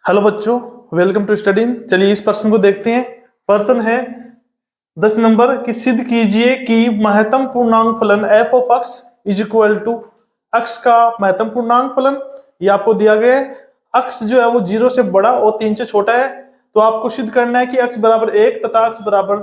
Hello बच्चों, welcome to स्टडीन। चलिए इस प्रश्न को देखते हैं। प्रश्न है 10 नंबर की, सिद्ध कीजिए कि महत्तम पूर्णांक फलन f of x is equal to x का महत्तम पूर्णांक फलन। ये आपको दिया गया है। x जो है वो 0 से बड़ा और 3 से छोटा है, तो आपको सिद्ध करना है कि x बराबर 1 तथा x बराबर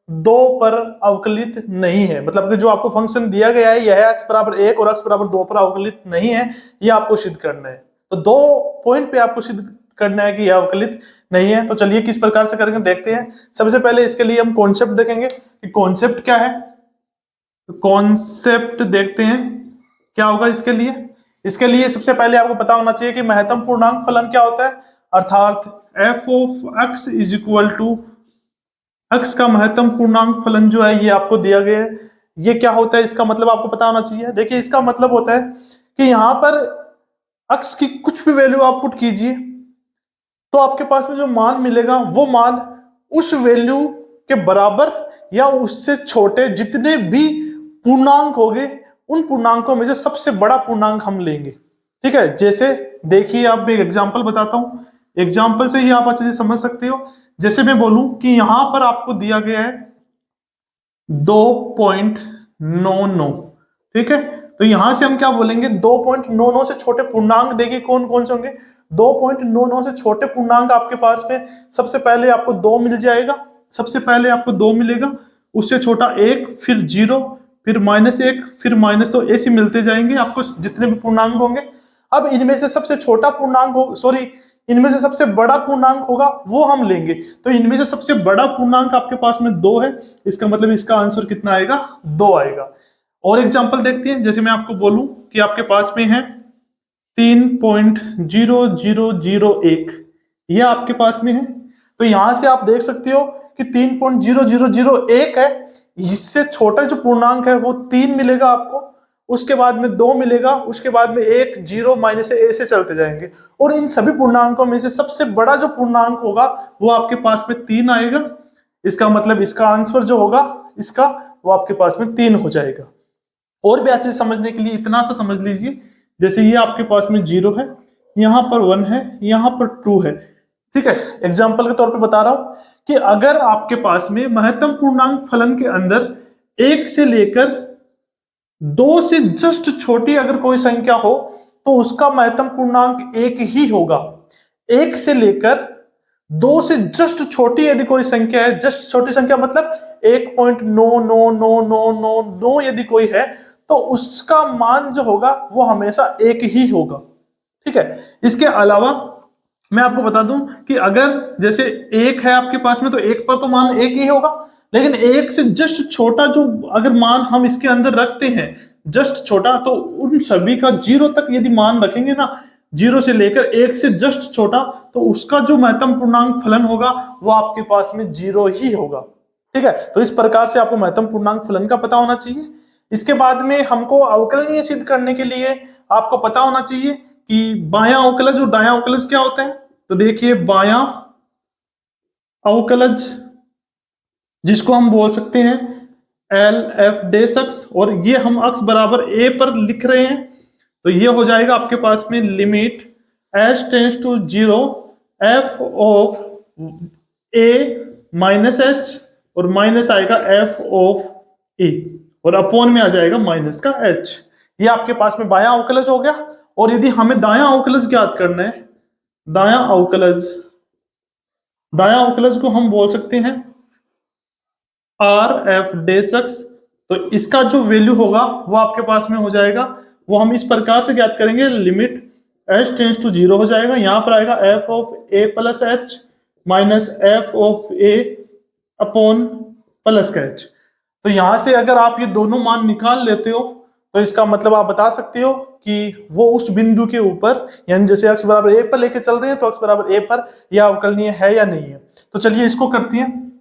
2 पर अवकलित नहीं है। मतलब कि जो आपको फंक्शन दिया गया है यह है x बराबर 1 और x बराबर 2 पर अवकलित नहीं है, ये आपको सिद्ध करना है। तो दो पॉइंट पे आपको सिद्ध करना है कि यह अवकलित नहीं है। तो चलिए किस प्रकार से करेंगे देखते हैं। सबसे पहले इसके लिए हम कॉन्सेप्ट देखेंगे कि कॉन्सेप्ट क्या है। कॉन्सेप्ट देखते हैं क्या होगा इसके लिए। इसके लिए सबसे पहले आपको पता होना चाहिए कि महत्तम पूर्णांक फलन क्या होता है, अर्थात f of x is equal to x का महत्तम पूर्णांक फलन जो है ये आपको दिया गया है। ये क्या होता है, इसका मतलब आपको पता होना चाहिए। देखिए इसका मतलब होता है कि यहां पर x की कुछ भी वैल्यू आप पुट कीजिए तो आपके पास में जो मान मिलेगा वो मान उस वैल्यू के बराबर या उससे छोटे जितने भी पूर्णांक होंगे उन पूर्णांकों में से सबसे बड़ा पूर्णांक हम लेंगे। ठीक है, जैसे देखिए आप एक एग्जांपल बताता हूं। एग्जांपल से ही आप अच्छे से समझ सकते हो। जैसे मैं बोलूं कि यहां पर आपको दिया गया है 2.99। ठीक है, तो यहां से हम क्या बोलेंगे, 2.99 से छोटे पूर्णांक देखिए कौन कौन से होंगे। 2.99 से छोटे पूर्णांक आपके पास में सबसे पहले आपको 2 मिल जाएगा। सबसे पहले आपको 2 मिलेगा, उससे छोटा 1, फिर 0, फिर -1, फिर -2, ऐसे मिलते जाएंगे आपको जितने भी पूर्णांक होंगे। अब इनमें से सबसे छोटा पूर्णांक हो, सॉरी, इनमें से सबसे बड़ा पूर्णांक होगा वो हम लेंगे। तो इनमें से सबसे बड़ा पूर्णांक आपके पास में 2 है, इसका मतलब इसका आंसर कितना आएगा, 2 आएगा। और एग्जांपल देखते हैं। जैसे मैं आपको बोलूं कि आपके पास में है 3.0001, ये आपके पास में है। तो यहां से आप देख सकते हो कि 3.0001 है, इससे छोटा जो पूर्णांक है वो 3 मिलेगा आपको, उसके बाद में 2 मिलेगा, उसके बाद में 1, 0, माइनस ऐसे चलते जाएंगे। और इन सभी पूर्णांकों में से सबसे बड़ा जो पूर्णांक होगा वो आपके पास में 3 आएगा। इसका मतलब इसका आंसर जो होगा इसका वो आपके पास में 3 हो जाएगा। और भी अच्छे से समझने के लिए इतना सा समझ लीजिए, जैसे ये आपके पास में 0 है, यहाँ पर 1 है, यहाँ पर 2 है। ठीक है, एग्जाम्पल के तौर पे बता रहा हूं कि अगर आपके पास में महत्तम पूर्णांक फलन के अंदर 1 से लेकर 2 से जस्ट छोटी अगर कोई संख्या हो तो उसका महत्तम पूर्णांक 1 ही होगा। 1 से लेकर 2 से जस्ट छोटी यदि कोई संख्या है, जस्ट छोटी संख्या मतलब 1.99999 यदि कोई है, तो उसका मान जो होगा वो हमेशा 1 ही होगा। ठीक है, इसके अलावा मैं आपको बता दूं कि अगर जैसे 1 है आपके पास में तो 1 पर तो मान 1 ही होगा, लेकिन 1 से जस्ट छोटा जो अगर मान हम इसके अंदर रखते हैं जस्ट छोटा, तो उन सभी का 0 तक यदि मान रखेंगे ना, 0 से लेकर 1 से जस्ट छोटा, तो उसका जो महत्तम पूर्णांक फलन होगा वो आपके पास में 0 ही होगा। ठीक है, तो इस प्रकार से आपको महत्तम पूर्णांक फलन का पता होना चाहिए। इसके बाद में हमको अवकलनीय सिद्ध करने के लिए आपको पता होना चाहिए कि बायां अवकलज और दायां अवकलज क्या होते हैं। तो देखिए बायां अवकलज जिसको हम बोल सकते हैं LF' और ये हम x बराबर a पर लिख रहे हैं, तो ये हो जाएगा आपके पास में limit h tends to 0 f of a minus h और माइनस आएगा f ऑफ a और अपॉन में आ जाएगा माइनस का h। ये आपके पास में बायां अवकलज हो गया। और यदि हमें दायां अवकलज ज्ञात करना है, दायां अवकलज को हम बोल सकते हैं RF'। तो इसका जो वैल्यू होगा वो आपके पास में हो जाएगा, वो हम इस प्रकार से ज्ञात करेंगे, लिमिट h टेंड्स टू 0 हो जाएगा, यहां पर आएगा f of a plus h minus f of a upon plus का h। तो यहां से अगर आप ये दोनों मान निकाल लेते हो तो इसका मतलब आप बता सकते हो कि वो उस बिंदु के ऊपर, यानी जैसे x बराबर a पर लेके चल रहे हैं तो x बराबर a पर यह अवकलनीय है या नहीं है। तो चलिए इसको करते हैं।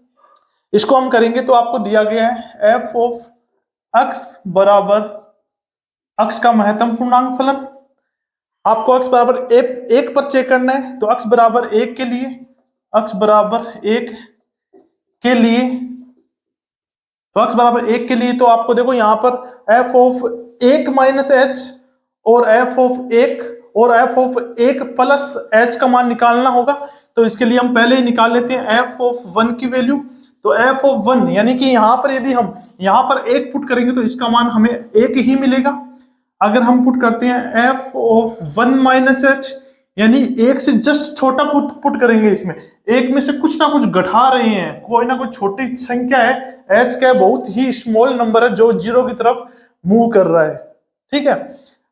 इसको हम करेंगे तो आपको दिया गया है f ऑफ x बराबर x का महत्तम पूर्णांक फलन। आपको x बराबर 1 पर चेक करना है, तो x बराबर 1 के लिए, x बराबर 1 के लिए, तो x बराबर 1 के लिए तो आपको देखो यहां पर f ऑफ 1 माइनस h और एफ ऑफ एक और एफ ऑफ एक प्लस एच का मान निकालना होगा। तो इसके लिए हम पहले ही निकाल लेते हैं एफ ऑफ वन की वैल्यू। तो एफ ऑफ वन यानी कि यहाँ पर यदि हम यहाँ पर एक पुट करेंगे तो इसका मान हमें एक ही मिलेगा। अगर हम पुट करते हैं F of one minus H यानी एक से जस्ट छोटा पुट करेंगे, इसमें एक में से कुछ ना कुछ घटा रहे हैं, कोई ना कोई छोटी संख्या है, एच का बहुत ही स्मॉल नंबर है जो जीरो की तरफ मूव कर रहा है। ठीक है,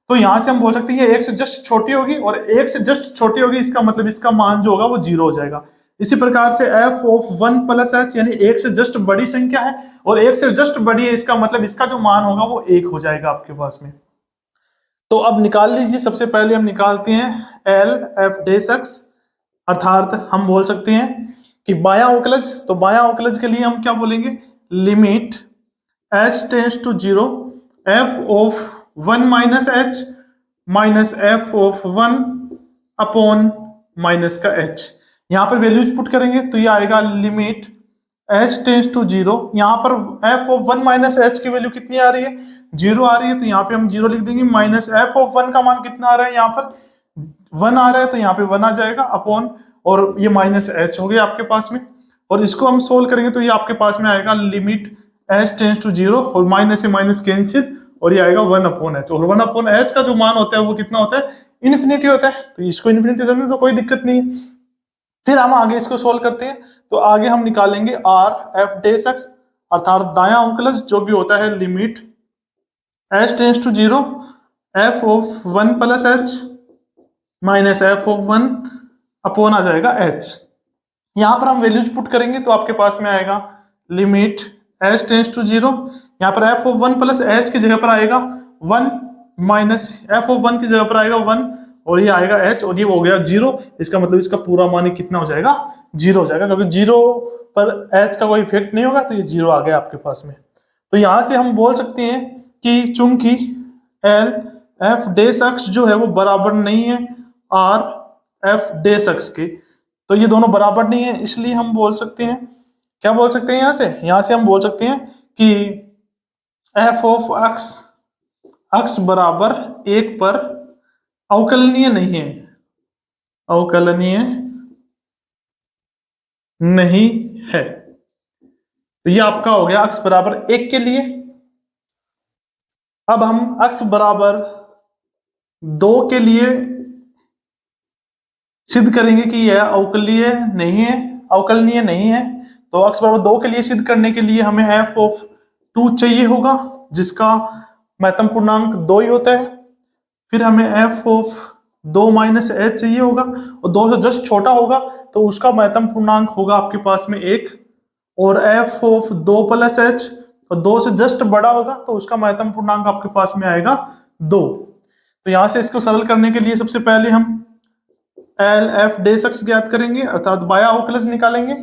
तो यहां से हम बोल सकते हैं ये एक से जस्ट छोटी होगी और एक से जस्ट छोटी होगी, इसका मतलब इसका मान जो होगा वो जीरो हो जाएगा। इसी प्रकार से F of one plus H यानी एक से जस्ट बड़ी संख्या है और एक से जस्ट बड़ी है, इसका मतलब इसका जो मान होगा वो एक हो जाएगा आपके पास में। तो अब निकाल लीजिए, सबसे पहले हम निकालते हैं एल एफ डेस एक्स, अर्थात हम बोल सकते हैं कि बायां अवकलज। तो बायां अवकलज के लिए हम क्या बोलेंगे, limit H tends to zero F of one minus h minus F of one upon minus का एच। यहां पर वैल्यूज पुट करेंगे तो ये आएगा limit H tends to zero, यहाँ पर f of one minus h की वैल्यू कितनी आ रही है, जीरो आ रही है, तो यहाँ पे हम जीरो लिख देंगे, माइनस एफ ऑफ वन का मान कितना आ रहा है, यहाँ पर वन आ रहा है तो यहाँ पे वन आ जाएगा अपॉन, और ये माइनस एच हो गया आपके पास में। और इसको हम सोल्व करेंगे तो ये आपके पास में आएगा limit H tends to zero और माइनस से माइनस कैंसिल और ये आएगा वन अपॉन एच। और वन अपॉन एच का जो मान होता है वो कितना होता है, इन्फिनिटी होता है, तो इसको इन्फिनिटी रखने तो कोई दिक्कत नहीं है। फिर हम आगे इसको सोल्व करते हैं, तो आगे हम निकालेंगे आर एफ डेस एक्स, अर्थात दायां अवकलज जो भी होता है limit H tends to zero F of one plus H minus F of one upon आ जाएगा एच। यहां पर हम वैल्यूज पुट करेंगे तो आपके पास में आएगा limit H tends to zero, यहाँ पर f of one plus h की जगह पर आएगा one minus F of one की जगह पर आएगा वन और ये आएगा एच और ये हो गया जीरो। इसका मतलब इसका पूरा मान कितना हो जाएगा, जीरो हो जाएगा, क्योंकि जीरो पर एच का कोई इफेक्ट नहीं होगा तो ये जीरो आ गया आपके पास में। तो यहां से हम बोल सकते हैं कि चूंकि एल एफ डेस एक्स जो है वो बराबर नहीं है आर एफ डेस एक्स के, तो ये दोनों बराबर नहीं है, इसलिए हम बोल सकते हैं, क्या बोल सकते हैं यहां से हम बोल सकते हैं कि एफ ऑफ एक्स एक्स बराबर एक पर अवकलनीय नहीं है, अवकलनीय नहीं है। तो ये आपका हो गया अक्स बराबर एक के लिए। अब हम अक्स बराबर दो के लिए सिद्ध करेंगे कि यह अवकलीय नहीं है, अवकलनीय नहीं है। तो अक्स बराबर दो के लिए सिद्ध करने के लिए हमें एफ ऑफ टू चाहिए होगा जिसका महत्तम पूर्णांक दो ही होता है। फिर हमें एफ ऑफ दो माइनस एच चाहिए होगा और दो से जस्ट छोटा होगा तो उसका महत्तम पूर्णांक होगा आपके पास में एक। और एफ ऑफ दो प्लस एच तो दो से जस्ट बड़ा होगा तो उसका महत्तम पूर्णांक आपके पास में आएगा दो। तो यहां से इसको सरल करने के लिए सबसे पहले हम एल एफ डेस एक्स ज्ञात करेंगे, अर्थात बाया अवकलज निकालेंगे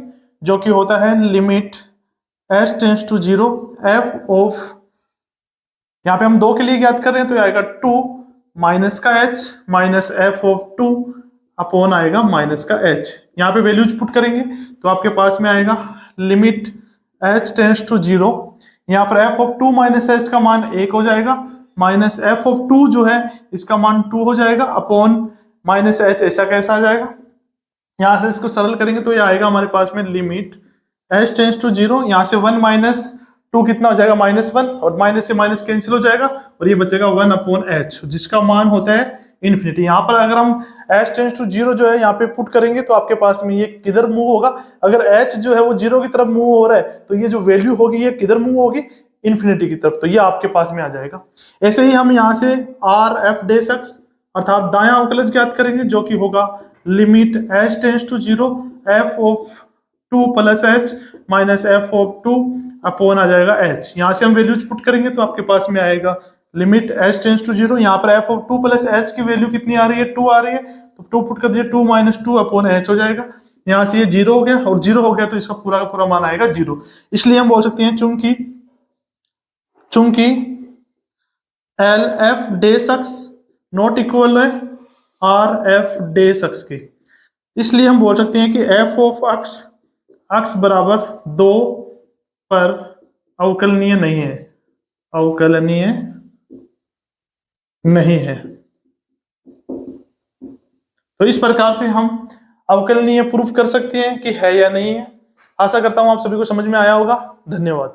जो कि होता है limit H tends to zero F of, यहाँ पे हम दो के लिए ज्ञात कर रहे हैं तो आएगा टू माइनस का H minus F of two upon आएगा माइनस का एच। यहाँ पे वैल्यूज पुट करेंगे तो आपके पास में आएगा limit H tends to zero, यहाँ पर f of two minus h का मान एक हो जाएगा माइनस एफ ऑफ टू जो है इसका मान टू हो जाएगा अपॉन माइनस एच, ऐसा कैसा आ जाएगा। यहाँ से इसको सरल करेंगे तो ये आएगा हमारे पास में limit H tends to zero, यहाँ से वन माइनस टू कितना हो जाएगा माइनस वन और माइनस से माइनस कैंसिल हो जाएगा और ये बचेगा वन अपॉन एच जिसका मान होता है इन्फिनिटी। यहाँ पर अगर हम एच टेंड्स टू जीरो जो है यहाँ पे पुट करेंगे तो आपके पास में ये किधर मूव होगा, अगर एच जो है वो जीरो की तरफ मूव हो रहा है तो ये जो वैल्यू होगी ये किधर मूव होगी, इन्फिनिटी की तरफ, तो ये आपके पास में आ जाएगा। ऐसे ही हम यहाँ से आर एफ डेस एक्स अर्थात दायां अवकलज ज्ञात करेंगे जो कि होगा limit H tends to zero F of two plus H minus F of two upon आ जाएगा एच। यहाँ से हम वैल्यूज पुट करेंगे तो आपके पास में आएगा limit H tends to zero, यहाँ पर f of two plus h की वैल्यू कितनी आ रही है, टू आ रही है, तो टू पुट कर दिए two minus two upon h हो जाएगा। यहाँ से ये जीरो हो गया और जीरो हो गया तो इसका पूरा का पूरा मान आएगा जीरो। इसलिए हम बोल सकते हैं चूंकि L f dash x not equal है आर एफ डेस एक्स के, इसलिए हम बोल सकते हैं कि एफ ऑफ एक्स एक्स बराबर दो पर अवकलनीय नहीं है, अवकलनीय नहीं है। तो इस प्रकार से हम अवकलनीय प्रूफ कर सकते हैं कि है या नहीं है। आशा करता हूं आप सभी को समझ में आया होगा। धन्यवाद।